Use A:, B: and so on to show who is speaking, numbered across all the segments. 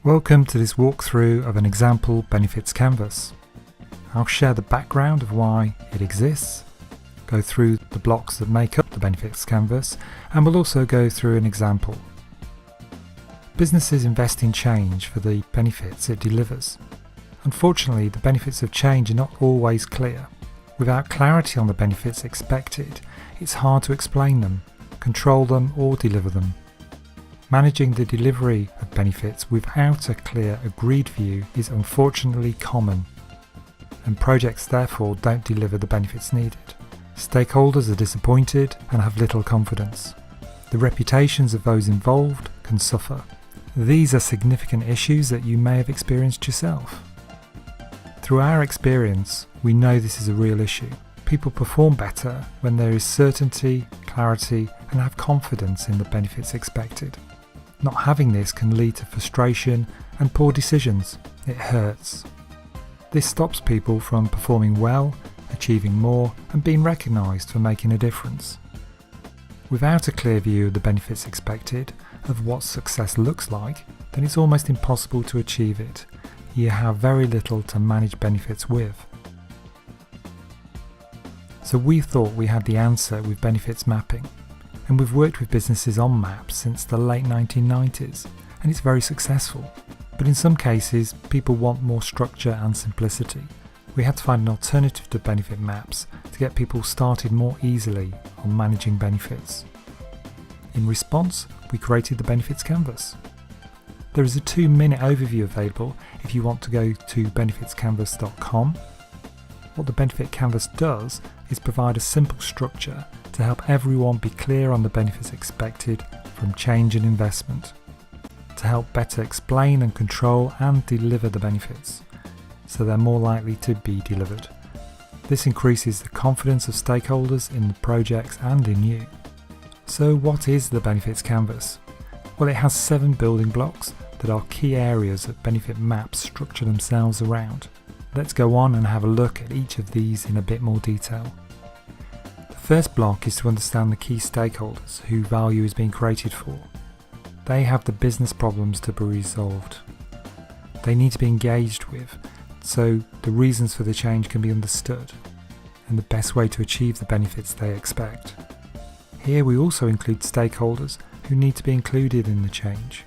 A: Welcome to this walkthrough of an example benefits canvas. I'll share the background of why it exists, go through the blocks that make up the benefits canvas, and we'll also go through an example. Businesses invest in change for the benefits it delivers. Unfortunately, the benefits of change are not always clear. Without clarity on the benefits expected, it's hard to explain them, control them, or deliver them. Managing the delivery of benefits without a clear agreed view is unfortunately common, and projects therefore don't deliver the benefits needed. Stakeholders are disappointed and have little confidence. The reputations of those involved can suffer. These are significant issues that you may have experienced yourself. Through our experience, we know this is a real issue. People perform better when there is certainty, clarity, and have confidence in the benefits expected. Not having this can lead to frustration and poor decisions. It hurts. This stops people from performing well, achieving more, and being recognised for making a difference. Without a clear view of the benefits expected, of what success looks like, then it's almost impossible to achieve it. You have very little to manage benefits with. So we thought we had the answer with benefits mapping. And we've worked with businesses on maps since the late 1990s, and it's very successful. But in some cases, people want more structure and simplicity. We had to find an alternative to benefit maps to get people started more easily on managing benefits. In response, we created the benefits canvas. There is a 2-minute overview available if you want to go to benefitscanvas.com. What the benefit canvas does is provide a simple structure to help everyone be clear on the benefits expected from change and investment, to help better explain and control and deliver the benefits, so they're more likely to be delivered. This increases the confidence of stakeholders in the projects and in you. So what is the benefits canvas? Well, it has 7 building blocks that are key areas that benefit maps structure themselves around. Let's go on and have a look at each of these in a bit more detail. The first block is to understand the key stakeholders who value is being created for. They have the business problems to be resolved. They need to be engaged with, so the reasons for the change can be understood, and the best way to achieve the benefits they expect. Here we also include stakeholders who need to be included in the change.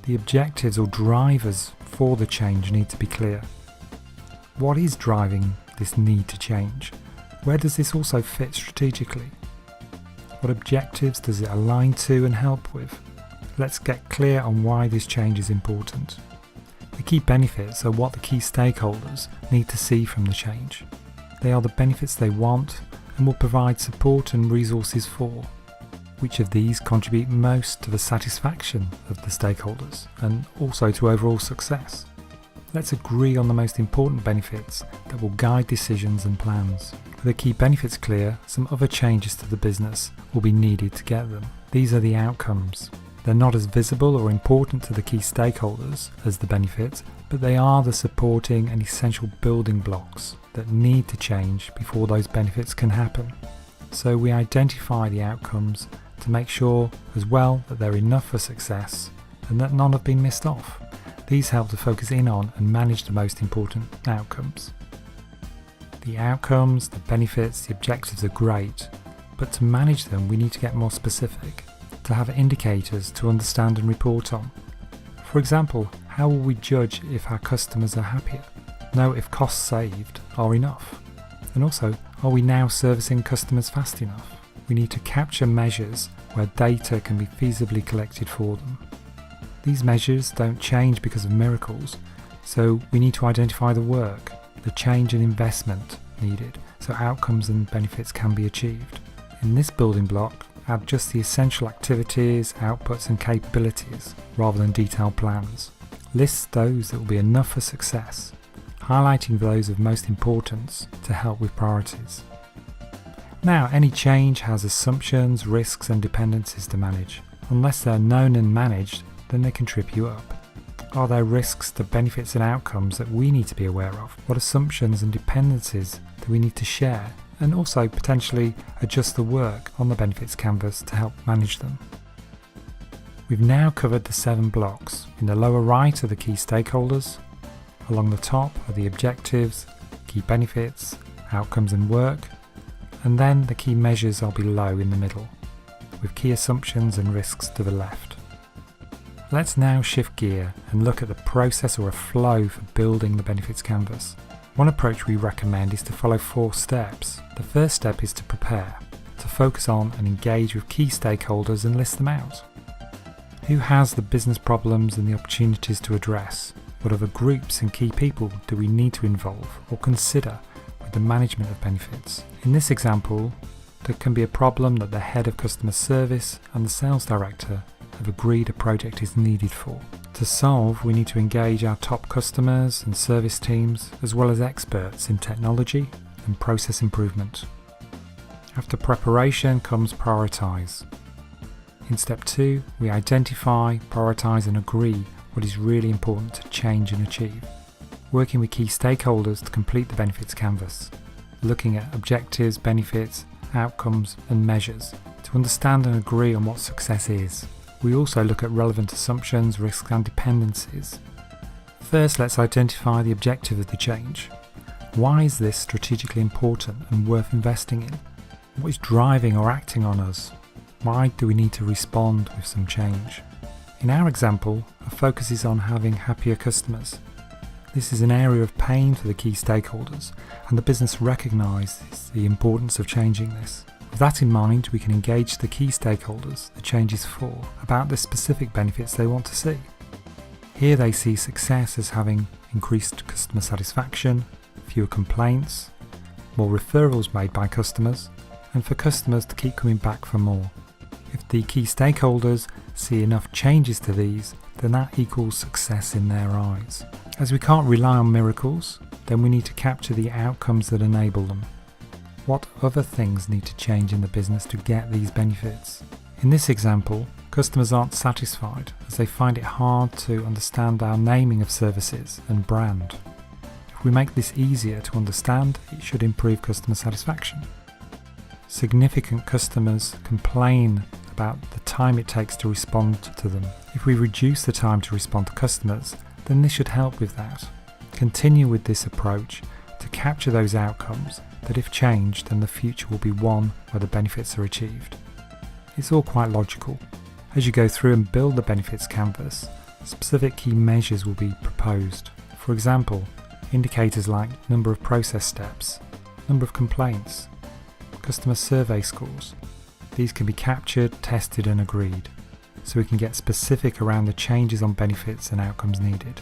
A: The objectives or drivers for the change need to be clear. What is driving this need to change? Where does this also fit strategically? What objectives does it align to and help with? Let's get clear on why this change is important. The key benefits are what the key stakeholders need to see from the change. They are the benefits they want and will provide support and resources for. Which of these contribute most to the satisfaction of the stakeholders and also to overall success? Let's agree on the most important benefits that will guide decisions and plans. With the key benefits clear, some other changes to the business will be needed to get them. These are the outcomes. They're not as visible or important to the key stakeholders as the benefits, but they are the supporting and essential building blocks that need to change before those benefits can happen. So we identify the outcomes to make sure as well that they're enough for success and that none have been missed off. These help to focus in on and manage the most important outcomes. The outcomes, the benefits, the objectives are great, but to manage them we need to get more specific, to have indicators to understand and report on. For example, how will we judge if our customers are happier? Know if costs saved are enough? And also, are we now servicing customers fast enough? We need to capture measures where data can be feasibly collected for them. These measures don't change because of miracles, so we need to identify the work, the change and investment needed, so outcomes and benefits can be achieved. In this building block, add just the essential activities, outputs and capabilities, rather than detailed plans. List those that will be enough for success, highlighting those of most importance to help with priorities. Now, any change has assumptions, risks and dependencies to manage. Unless they're known and managed, then they can trip you up. Are there risks to benefits and outcomes that we need to be aware of? What assumptions and dependencies do we need to share? And also potentially adjust the work on the benefits canvas to help manage them. We've now covered the 7 blocks. In the lower right are the key stakeholders, along the top are the objectives, key benefits, outcomes and work, and then the key measures are below in the middle, with key assumptions and risks to the left. Let's now shift gear and look at the process or a flow for building the benefits canvas. One approach we recommend is to follow 4 steps. The first step is to prepare, to focus on and engage with key stakeholders and list them out. Who has the business problems and the opportunities to address? What other groups and key people do we need to involve or consider with the management of benefits? In this example, there can be a problem that the head of customer service and the sales director have agreed a project is needed for. To solve, we need to engage our top customers and service teams, as well as experts in technology and process improvement. After preparation comes prioritise. In step 2, we identify, prioritise and agree what is really important to change and achieve. Working with key stakeholders to complete the benefits canvas. Looking at objectives, benefits, outcomes and measures to understand and agree on what success is. We also look at relevant assumptions, risks and dependencies. First, let's identify the objective of the change. Why is this strategically important and worth investing in? What is driving or acting on us? Why do we need to respond with some change? In our example, our focus is on having happier customers. This is an area of pain for the key stakeholders, and the business recognises the importance of changing this. With that in mind, we can engage the key stakeholders the change is for about the specific benefits they want to see. Here they see success as having increased customer satisfaction, fewer complaints, more referrals made by customers, and for customers to keep coming back for more. If the key stakeholders see enough changes to these, then that equals success in their eyes. As we can't rely on miracles, then we need to capture the outcomes that enable them. What other things need to change in the business to get these benefits? In this example, customers aren't satisfied as they find it hard to understand our naming of services and brand. If we make this easier to understand, it should improve customer satisfaction. Significant customers complain about the time it takes to respond to them. If we reduce the time to respond to customers, then this should help with that. Continue with this approach to capture those outcomes that if changed, then the future will be one where the benefits are achieved. It's all quite logical. As you go through and build the benefits canvas, specific key measures will be proposed. For example, indicators like number of process steps, number of complaints, customer survey scores. These can be captured, tested and agreed, so we can get specific around the changes on benefits and outcomes needed.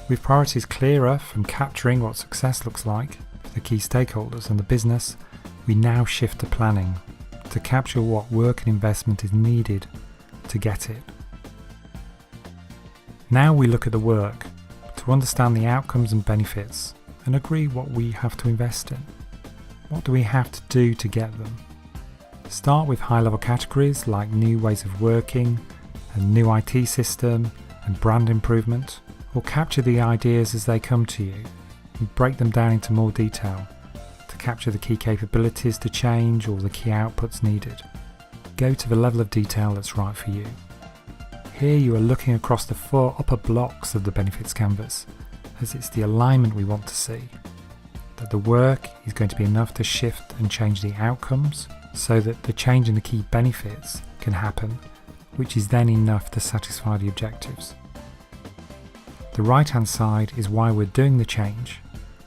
A: With priorities clearer from capturing what success looks like for the key stakeholders and the business, we now shift to planning to capture what work and investment is needed to get it. Now we look at the work to understand the outcomes and benefits and agree what we have to invest in. What do we have to do to get them? Start with high-level categories like new ways of working, a new IT system and brand improvement, or capture the ideas as they come to you and break them down into more detail to capture the key capabilities to change or the key outputs needed. Go to the level of detail that's right for you. Here you are looking across the 4 upper blocks of the benefits canvas, as it's the alignment we want to see. That the work is going to be enough to shift and change the outcomes so that the change in the key benefits can happen, which is then enough to satisfy the objectives. The right hand side is why we're doing the change.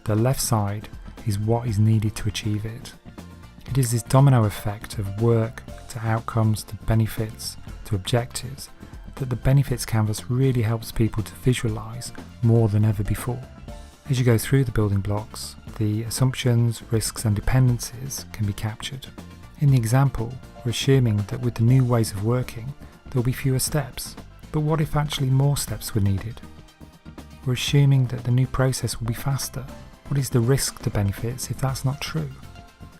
A: The left side is what is needed to achieve it. It is this domino effect of work to outcomes to benefits to objectives that the benefits canvas really helps people to visualise more than ever before. As you go through the building blocks, the assumptions, risks and dependencies can be captured. In the example, we're assuming that with the new ways of working, there will be fewer steps. But what if actually more steps were needed? We're assuming that the new process will be faster. What is the risk to benefits if that's not true?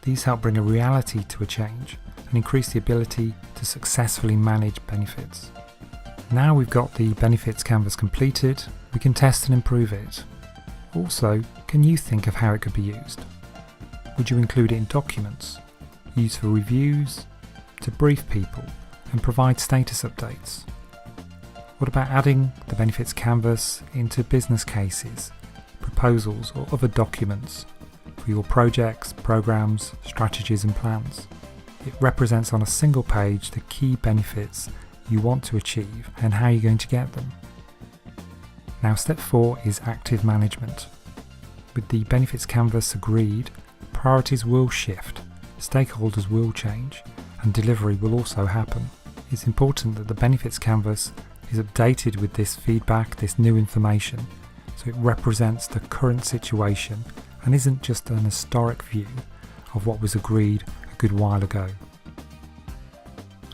A: These help bring a reality to a change and increase the ability to successfully manage benefits. Now we've got the benefits canvas completed, we can test and improve it. Also, can you think of how it could be used? Would you include it in documents, use for reviews, to brief people, and provide status updates? What about adding the benefits canvas into business cases, proposals or other documents for your projects, programs, strategies and plans? It represents on a single page the key benefits you want to achieve and how you're going to get them. Now step 4 is active management. With the benefits canvas agreed, priorities will shift, stakeholders will change, and delivery will also happen. It's important that the benefits canvas is updated with this feedback, this new information, so it represents the current situation and isn't just an historic view of what was agreed a good while ago.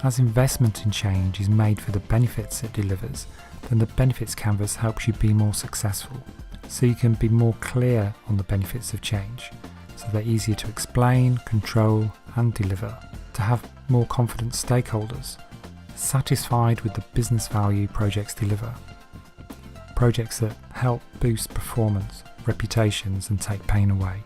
A: As investment in change is made for the benefits it delivers, then the benefits canvas helps you be more successful, so you can be more clear on the benefits of change, so they're easier to explain, control and deliver, to have more confident stakeholders, satisfied with the business value projects deliver, projects that help boost performance, reputations and take pain away.